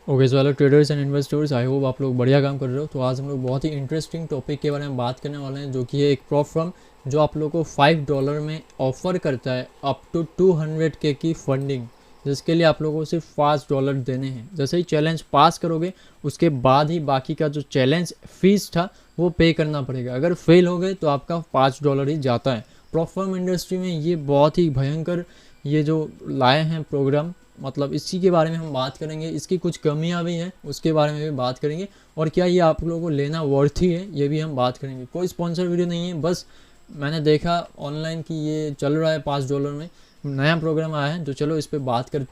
Okay so hello traders and investors, I hope आप लोग बढ़िया काम कर रहे हो। तो आज हम लोग बहुत ही इंटरेस्टिंग टॉपिक के बारे में बात करने वाले हैं, जो कि है एक प्रॉप फर्म जो आप लोग को $5 में ऑफर करता है अप टू 200K की फंडिंग, जिसके लिए आप लोगों को सिर्फ $5 देने हैं। जैसे ही चैलेंज पास करोगे उसके बाद ही बाकी का जो चैलेंज फीस था वो पे करना पड़ेगा। अगर फेल हो गए तो आपका $5 ही जाता है। प्रॉप फर्म इंडस्ट्री में ये बहुत ही भयंकर ये जो लाए हैं प्रोग्राम, मतलब इसी के बारे में हम बात करेंगे। इसकी कुछ कमियां भी हैं, उसके बारे में भी बात करेंगे, और क्या ये आप लोगों को लेना वर्थी है ये भी हम बात करेंगे। कोई स्पॉन्सर वीडियो नहीं है, बस मैंने देखा ऑनलाइन कि ये चल रहा है $5 में नया प्रोग्राम आया है, तो चलो इस पर बात कर।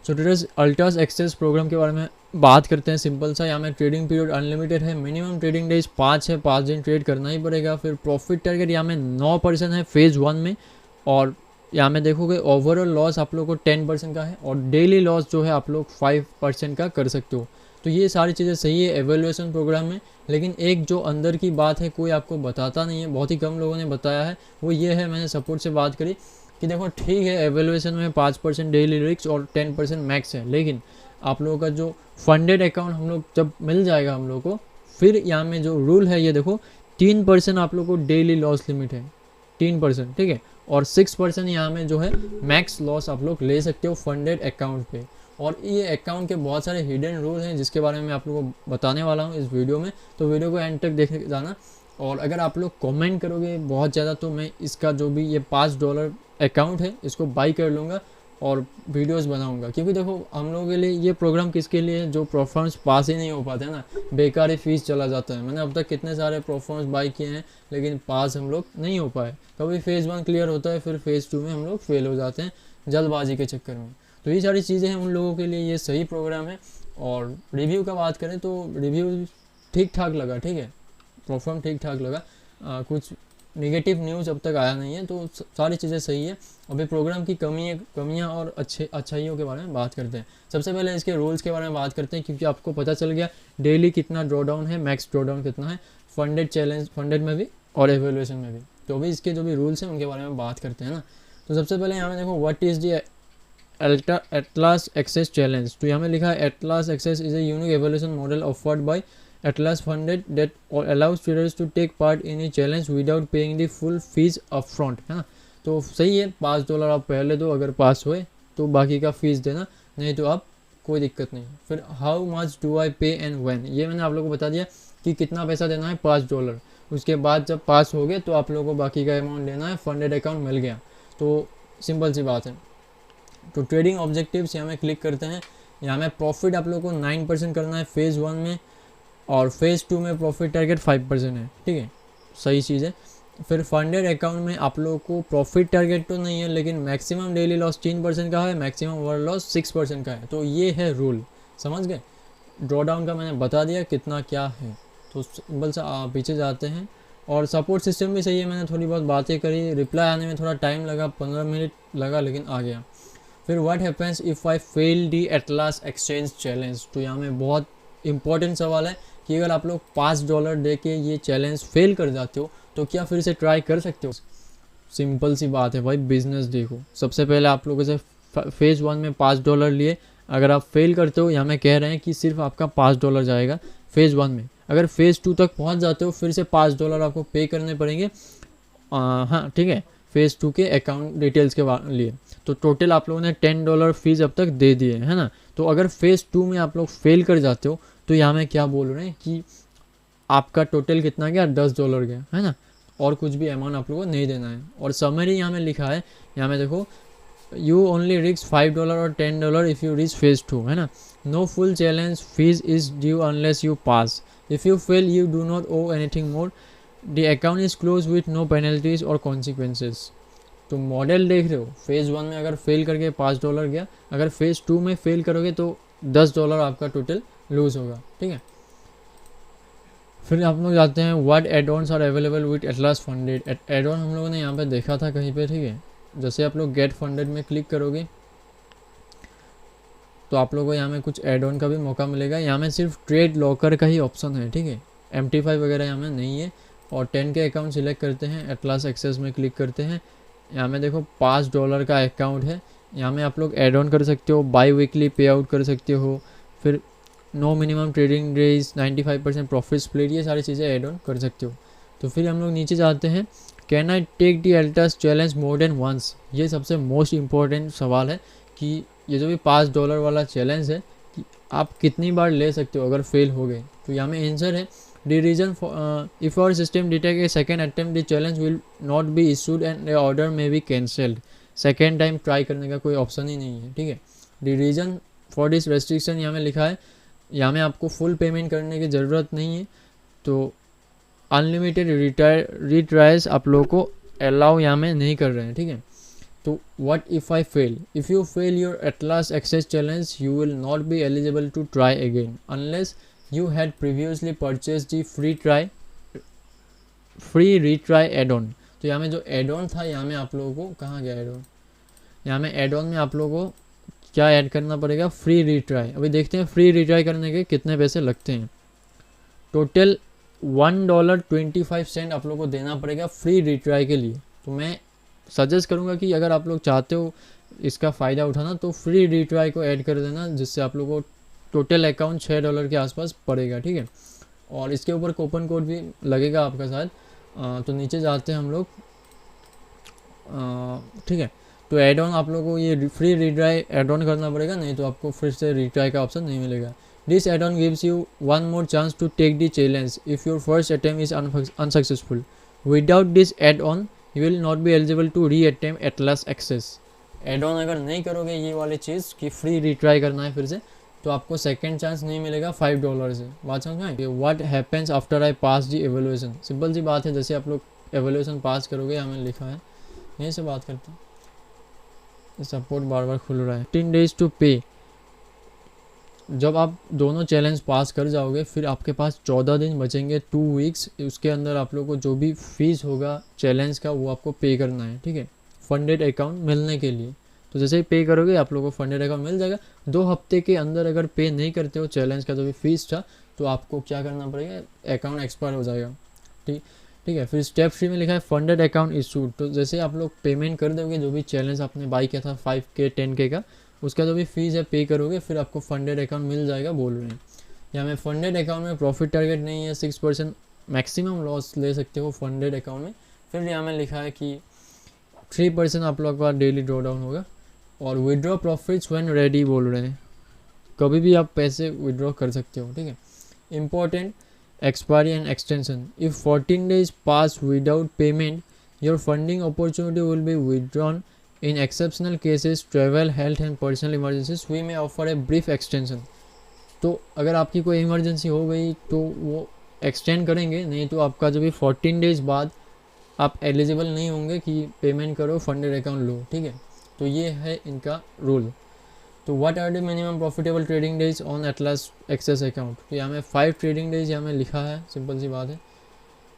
सो ट्रेडर्स अल्ट्रास एक्सेस प्रोग्राम के बारे में बात करते हैं। सिंपल सा, यहाँ में ट्रेडिंग पीरियड अनलिमिटेड है, मिनिमम ट्रेडिंग डेज 5 है, 5 दिन ट्रेड करना ही पड़ेगा। फिर प्रॉफिट टारगेट यहाँ में 9% है फेज़ 1 में, और यहाँ में देखोगे ओवरऑल लॉस आप लोग को 10% का है, और डेली लॉस जो है आप लोग 5% का कर सकते हो। तो ये सारी चीज़ें सही है एवेल्यूएशन प्रोग्राम में। लेकिन एक जो अंदर की बात है कोई आपको बताता नहीं है, बहुत ही कम लोगों ने बताया है, वो ये है, मैंने सपोर्ट से बात करी कि देखो ठीक है एवेल्यूएशन में 5% डेली रिस्क और 10% मैक्स है, लेकिन आप लोगों का जो फंडेड अकाउंट हम लोग जब मिल जाएगा हम लोग को, फिर यहाँ में जो रूल है ये देखो, 3% आप लोग को डेली लॉस लिमिट है, 3%, ठीक है, और 6% यहाँ में जो है मैक्स लॉस आप लोग ले सकते हो फंडेड अकाउंट पे। और ये अकाउंट के बहुत सारे हिडन रूल हैं जिसके बारे में आप लोगों को बताने वाला हूँ इस वीडियो में, तो वीडियो को एंड तक देख जाना। और अगर आप लोग कमेंट करोगे बहुत ज़्यादा तो मैं इसका जो भी ये $5 अकाउंट है इसको बाई कर लूँगा और वीडियोस बनाऊंगा। क्योंकि देखो हम लोगों के लिए ये प्रोग्राम किसके लिए है, जो परफॉर्मेंस पास ही नहीं हो पाते हैं ना, बेकार ही फीस चला जाता है। मैंने अब तक कितने सारे परफॉर्मेंस बाई किए हैं लेकिन पास हम लोग नहीं हो पाए। कभी फेज़ 1 क्लियर होता है, फिर फेज़ 2 में हम लोग फेल हो जाते हैं जल्दबाजी के चक्कर में। तो ये सारी चीज़ें हैं, उन लोगों के लिए ये सही प्रोग्राम है। और रिव्यू का बात करें तो रिव्यू ठीक ठाक लगा, ठीक है, परफॉर्म ठीक ठाक लगा, कुछ नेगेटिव न्यूज़ अब तक आया नहीं है, तो सारी चीज़ें सही है। अभी प्रोग्राम की कमियां और अच्छाइयों के बारे में बात करते हैं। सबसे पहले इसके रूल्स के बारे में बात करते हैं, क्योंकि आपको पता चल गया डेली कितना ड्रॉ डाउन है, मैक्स ड्रॉ डाउन कितना है फंडेड चैलेंज, फंडेड में भी और एवेल्यूएशन में भी। तो अभी इसके जो भी रूल्स हैं उनके बारे में बात करते हैं ना। तो सबसे पहले यहाँ में देखो what is the Atlas access challenge. तो यहाँ में लिखा है Atlas access is a unique evolution model offered by Atlas funded that allows traders to take part in a challenge without paying the full fees upfront, है ना। तो सही है, $5 आप पहले दो, अगर पास हुए तो बाकी का फीस देना, नहीं तो आप कोई दिक्कत नहीं। फिर हाउ मच डू आई पे एंड व्हेन, ये मैंने आप लोगों को बता दिया कि कितना पैसा देना है, $5। उसके बाद जब पास हो गए तो आप लोगों को बाकी का अमाउंट देना है, फंडेड अकाउंट मिल गया। तो सिंपल सी बात है। तो ट्रेडिंग ऑब्जेक्टिव्स यहाँ में क्लिक करते हैं। यहाँ में प्रॉफिट आप लोगों को 9% करना है फेज़ 1 में, और फेज़ 2 में प्रॉफिट टारगेट 5% है, ठीक है, सही चीज़ है। फिर फंडेड अकाउंट में आप लोगों को प्रॉफिट टारगेट तो नहीं है, लेकिन मैक्सिमम डेली लॉस 3% का है, मैक्सिमम ओवर लॉस 6% का है। तो ये है रूल, समझ गए। ड्रॉ डाउन का मैंने बता दिया कितना क्या है। तो सिंपल सा पीछे जाते हैं। और सपोर्ट सिस्टम भी सही है, मैंने थोड़ी बहुत बातें करी, रिप्लाई आने में थोड़ा टाइम लगा, 15 मिनट लगा, लेकिन आ गया। फिर what happens if I fail the atlas exchange challenge. तो यहाँ में बहुत इंपॉर्टेंट सवाल है कि अगर आप लोग $5 दे के ये चैलेंज फेल कर जाते हो तो क्या फिर से ट्राई कर सकते हो। सिंपल सी बात है भाई, बिजनेस देखो, सबसे पहले आप लोगों से फेज़ 1 में $5 लिए, अगर आप फेल करते हो, यहाँ में कह रहे हैं कि सिर्फ आपका $5 जाएगा फेज़ 1 में। अगर फेज़ 2 तक पहुँच जाते हो फिर से $5 आपको पे करने पड़ेंगे, हाँ ठीक है, फेज़ 2 के अकाउंट डिटेल्स के लिए। तो टोटल आप लोगों ने $10 फीस अब तक दे दिए है ना। तो अगर फेज़ 2 में आप लोग फेल कर जाते हो तो यहाँ में क्या बोल रहे हैं कि आपका टोटल कितना गया, $10 गया, है ना, और कुछ भी अमाउंट आप लोगों को नहीं देना है। और समरी यहाँ में लिखा है, यहाँ में देखो, यू ओनली रिस्क $5 और $10 इफ़ यू रीच फेज़ 2, है ना। No full challenge fee is due unless you pass, if you fail you do not owe anything more, the account is close with no penalties और consequences. तो model देख रहे हो, phase 1 में अगर fail करके $5 गया, अगर फेज़ 2 में फेल करोगे तो $10 आपका टोटल लूज होगा, ठीक है। फिर आप लोग जाते हैं what add ons are available with Atlas funded. Add on हम लोगों ने यहाँ पे देखा था कहीं पे, ठीक है। जैसे आप लोग गेट फंडेड में क्लिक करोगे तो आप लोगों को यहाँ में कुछ एड ऑन का भी मौका मिलेगा। यहाँ में सिर्फ ट्रेड लॉकर का ही ऑप्शन है, ठीक है, MT5 वगैरह यहाँ में नहीं है। और 10 के अकाउंट सिलेक्ट करते हैं, एटलास एक्सेस में क्लिक करते हैं। यहाँ में देखो $5 का अकाउंट है, यहाँ में आप लोग एड ऑन कर सकते हो, बाई वीकली पे आउट कर सकते हो। फिर no minimum trading days, 95% profit split, ये सारी चीज़ें ऐड ऑन कर सकते हो। तो फिर हम लोग नीचे जाते हैं, can I take the IELTS challenge more than once. ये सबसे मोस्ट इम्पॉर्टेंट सवाल है कि ये जो भी $5 वाला चैलेंज है कि आप कितनी बार ले सकते हो अगर फेल हो गए। तो यहाँ में आंसर है the reason if our system detect a second attempt the challenge will not be issued and the order may be cancelled. Second time try करने का कोई ऑप्शन ही नहीं है, ठीक है। The reason for this restriction यहाँ में लिखा है, यहाँ में आपको फुल पेमेंट करने की ज़रूरत नहीं है, तो अनलिमिटेड रिट्राइज आप लोगों को अलाउ यहाँ में नहीं कर रहे हैं, ठीक है। तो what if I fail, if you fail your Atlas access challenge you will not be eligible to try again unless you had previously purchase the free retry add on. तो यहाँ में जो एड ऑन था, यहाँ में आप लोगों को कहाँ गया एड ऑन, यहाँ में एड ऑन में आप लोगों को क्या ऐड करना पड़ेगा, फ्री रीट्राई। अभी देखते हैं फ्री रीट्राई करने के कितने पैसे लगते हैं। टोटल $1.25 आप लोगों को देना पड़ेगा फ्री रिट्राई के लिए। तो मैं सजेस्ट करूंगा कि अगर आप लोग चाहते हो इसका फ़ायदा उठाना तो फ्री रिट्राई को ऐड कर देना, जिससे आप लोगों को टोटल अकाउंट $6 के आसपास पड़ेगा, ठीक है। और इसके ऊपर कूपन कोड भी लगेगा आपका साथ। तो नीचे जाते हैं हम लोग, ठीक है। तो एड ऑन आप लोगों को ये फ्री रिट्राई एड ऑन करना पड़ेगा, नहीं तो आपको फिर से रिट्राई का ऑप्शन नहीं मिलेगा। This add-on gives you one more chance to take the challenge if your first attempt is unsuccessful. Without this add-on, you will not be eligible to re-attempt Atlas Access. Add-on अगर नहीं करोगे ये वाली चीज़ कि free retry करना है फिर से, तो आपको सेकेंड चांस नहीं मिलेगा $5 से। बात समझ में? What happens after I pass the evaluation? Simple सी बात है, जैसे आप लोग एवेल्यूशन पास करोगे, हमें लिखा है यहीं से बात करते हैं। सपोर्ट बार बार खुल रहा है। 15 days to pay। जब आप दोनों चैलेंज पास कर जाओगे फिर आपके पास 14 दिन बचेंगे, 2 वीक्स। उसके अंदर आप लोगों को जो भी फीस होगा चैलेंज का वो आपको पे करना है, ठीक है, फंडेड अकाउंट मिलने के लिए। तो जैसे ही पे करोगे आप लोगों को फंडेड अकाउंट मिल जाएगा। 2 हफ्ते के अंदर अगर पे नहीं करते हो चैलेंज का जो भी फीस था, तो आपको क्या करना पड़ेगा, अकाउंट एक्सपायर हो जाएगा, ठीक है। फिर स्टेप 3 में लिखा है फंडेड अकाउंट इशूड। तो जैसे आप लोग पेमेंट कर दोगे जो भी चैलेंज आपने बाई किया था 5K 10K का, उसका जो भी फीस है पे करोगे, फिर आपको फंडेड अकाउंट मिल जाएगा बोल रहे हैं। यहाँ में फंडेड अकाउंट में प्रॉफिट टारगेट नहीं है, 6% मैक्सिमम लॉस ले सकते हो फंडेड अकाउंट में। फिर यहाँ में लिखा है कि 3% आप लोग का डेली ड्रॉ डाउन होगा। और विड्रॉ प्रॉफिट्स व्हेन रेडी बोल रहे हैं, कभी भी आप पैसे विड्रॉ कर सकते हो, ठीक है। Important expiry and extension, if 14 days pass without payment your funding opportunity will be withdrawn. In exceptional cases, travel, health and personal emergencies, we may offer a brief extension. तो अगर आपकी कोई इमरजेंसी हो गई तो वो एक्सटेंड करेंगे, नहीं तो आपका जो भी 14 डेज बाद आप एलिजिबल नहीं होंगे कि पेमेंट करो फंडेड अकाउंट लो, ठीक है। तो ये है इनका रूल। तो what are the minimum profitable trading days on Atlas access account. तो यहाँ में 5 ट्रेडिंग डेज यहाँ में लिखा है, सिंपल सी बात है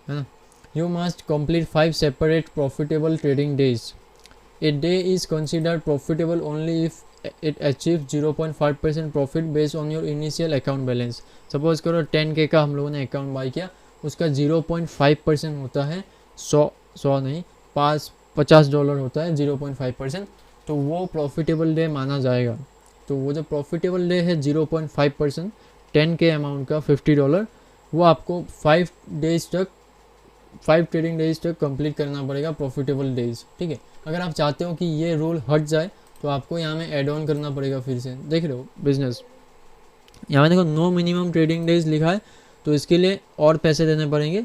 ना। You must complete 5 separate profitable trading days. A day is considered profitable only if it achieves 0.5% profit based on your initial account balance. Suppose करो 10K का हम लोगों ने अकाउंट बाई किया, उसका 0.5% होता है, 100 नहीं, $50 होता है 0.5%, तो वो प्रॉफिटेबल डे माना जाएगा। तो वो जो प्रॉफिटेबल डे है 0.5%, 10K अमाउंट का $50, वो आपको 5 ट्रेडिंग डेज तक कंप्लीट करना पड़ेगा प्रॉफिटेबल डेज, ठीक है। अगर आप चाहते हो कि ये रूल हट जाए तो आपको यहाँ में ऐड ऑन करना पड़ेगा फिर से। देख रहे हो बिजनेस, यहाँ में देखो नो मिनिमम ट्रेडिंग डेज लिखा है, तो इसके लिए और पैसे देने पड़ेंगे,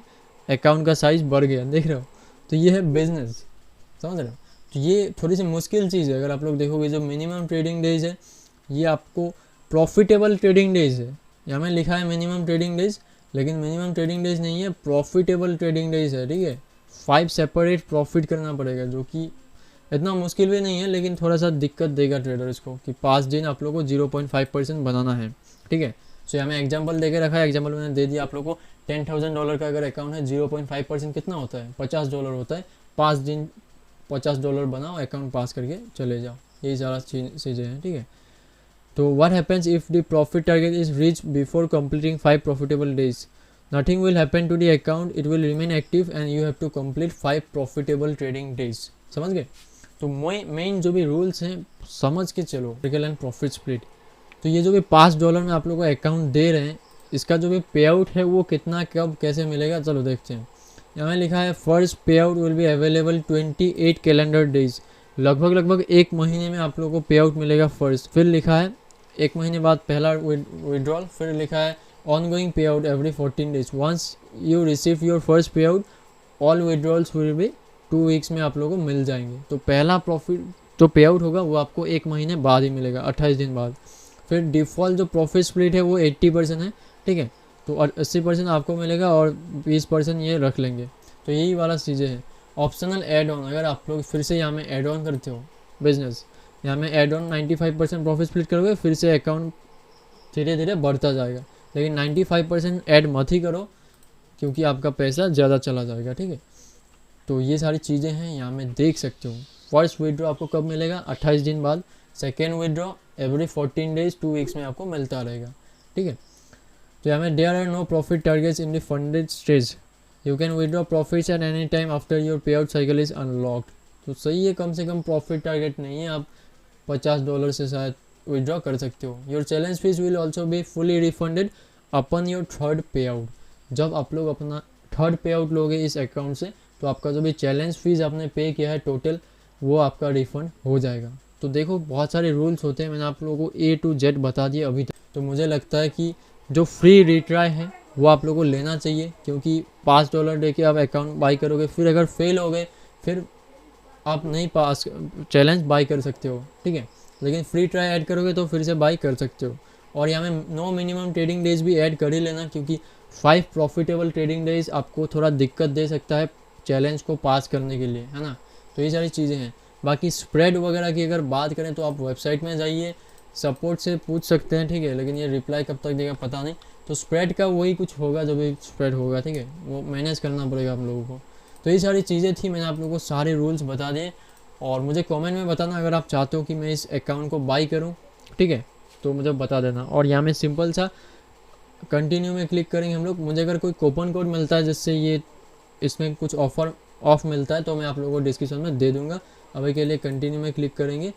अकाउंट का साइज बढ़ गया, देख रहे हो। तो ये है बिजनेस, समझ रहे हो। तो ये थोड़ी सी मुश्किल चीज़ है। अगर आप लोग देखोगे जो मिनिमम ट्रेडिंग डेज है ये आपको प्रॉफिटेबल ट्रेडिंग डेज है, यहाँ में लिखा है मिनिमम ट्रेडिंग डेज, लेकिन मिनिमम ट्रेडिंग डेज नहीं है, प्रॉफिटेबल ट्रेडिंग डेज है, ठीक है। 5 सेपरेट प्रॉफिट करना पड़ेगा, जो कि इतना मुश्किल भी नहीं है, लेकिन थोड़ा सा दिक्कत देगा ट्रेडर्स को कि 5 दिन आप लोगों को 0.5% बनाना है, ठीक है। सो यहाँ में एग्जांपल दे के रखा है, एग्जांपल मैंने दे दिया आप लोगों को। $10,000 का अगर अकाउंट है, 0.5% कितना होता है, $50 होता है। 5 दिन $50 बनाओ, अकाउंट पास करके चले जाओ, यही सारा चीज़ें हैं, ठीक है। तो what happens if the profit target is reach before completing 5 profitable days. Nothing will happen to the account, it will remain active and you have to complete 5 profitable trading days. समझ गए। तो मेन जो भी rules हैं समझ के चलो, and profit split. तो ये जो भी $5 में आप लोगों को अकाउंट दे रहे हैं, इसका जो भी पे आउट है वो कितना कब कैसे मिलेगा, चलो देखते हैं। यहाँ लिखा है फर्स्ट पे out will be available 28 calendar days, लगभग 1 महीने में आप लोगों को पे आउट मिलेगा फर्स्ट। फिर लिखा है 1 महीने बाद पहला विड्रॉल। फिर लिखा है ongoing payout every 14 days, once you receive your first payout all withdrawals will be 2 weeks में आप लोगों को मिल जाएंगे। तो पहला प्रॉफिट जो पे आउट होगा वो आपको 1 महीने बाद ही मिलेगा, 28 दिन बाद। फिर डिफ़ॉल्ट जो प्रॉफिट स्प्लिट है वो 80% है, ठीक है। तो 80% आपको मिलेगा और 20% ये रख लेंगे। तो यही वाला चीज़ें हैं। ऑप्शनल एड ऑन, अगर आप लोग फिर से यहाँ में एड ऑन करते हो बिजनेस, यहाँ में एड ऑन 95% प्रॉफिट स्प्लिट करोगे, फिर से अकाउंट धीरे धीरे बढ़ता जाएगा। लेकिन 95% ऐड मत ही करो क्योंकि आपका पैसा ज़्यादा चला जाएगा, ठीक है। तो ये सारी चीज़ें हैं यहाँ में देख सकते हो। फर्स्ट विड्रॉ आपको कब मिलेगा, 28 दिन बाद। Second withdraw every 14 days 2 weeks में आपको मिलता रहेगा, ठीक है। तो यहाँ में there are no profit targets in the funded stage, you can withdraw profits at any time after your payout cycle is unlocked. तो सही है, कम से कम प्रॉफिट टारगेट नहीं है, आप $50 से शायद विड्रॉ कर सकते हो। Your challenge fees will also be fully refunded upon your third पे आउट। जब आप लोग अपना थर्ड पे आउट लोगे इस अकाउंट से, तो आपका जो भी चैलेंज फीस आपने पे किया है टोटल, वो आपका रिफ़ंड हो जाएगा। तो देखो बहुत सारे रूल्स होते हैं, मैंने आप लोगों को A to Z बता दिए अभी तक। तो मुझे लगता है कि जो फ्री रिट्राई है वो आप लोगों को लेना चाहिए, क्योंकि $5 दे के आप अकाउंट बाई करोगे, फिर अगर फेल हो गए फिर आप नहीं पास चैलेंज बाई कर सकते हो, ठीक है। लेकिन फ्री ट्राई ऐड करोगे तो फिर से बाई कर सकते हो। और यहाँ में नो मिनिमम ट्रेडिंग डेज भी ऐड कर ही लेना, क्योंकि 5 प्रॉफिटेबल ट्रेडिंग डेज आपको थोड़ा दिक्कत दे सकता है चैलेंज को पास करने के लिए, है ना। तो ये सारी चीज़ें हैं। बाकी स्प्रेड वगैरह की अगर बात करें तो आप वेबसाइट में जाइए, सपोर्ट से पूछ सकते हैं, ठीक है। लेकिन ये रिप्लाई कब तक देगा पता नहीं। तो स्प्रेड का वही कुछ होगा, जो भी स्प्रेड होगा, ठीक है, वो मैनेज करना पड़ेगा आप लोगों को। तो ये सारी चीज़ें थी, मैंने आप लोगों को सारे रूल्स बता दिए। और मुझे कमेंट में बताना अगर आप चाहते हो कि मैं इस अकाउंट को बाई करूं, ठीक है, तो मुझे बता देना। और यहाँ में सिंपल सा कंटिन्यू में क्लिक करेंगे हम लोग। मुझे अगर कोई कूपन कोड मिलता है जिससे ये इसमें कुछ ऑफर ऑफ मिलता है तो मैं आप लोगों को डिस्क्रिप्शन में दे दूंगा। अभी के लिए कंटिन्यू में क्लिक करेंगे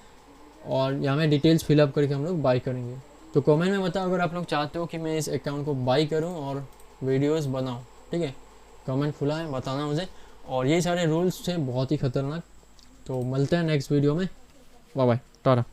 और यहाँ में डिटेल्स फिलअप करके हम लोग बाई करेंगे। तो कमेंट में बताओ अगर आप लोग चाहते हो कि मैं इस अकाउंट को बाई करूँ और वीडियोज़ बनाऊँ, ठीक है। कमेंट खुला है, बताना मुझे। और ये सारे रूल्स थे बहुत ही ख़तरनाक। तो मिलते हैं नेक्स्ट वीडियो में, बाय बाय, टाटा।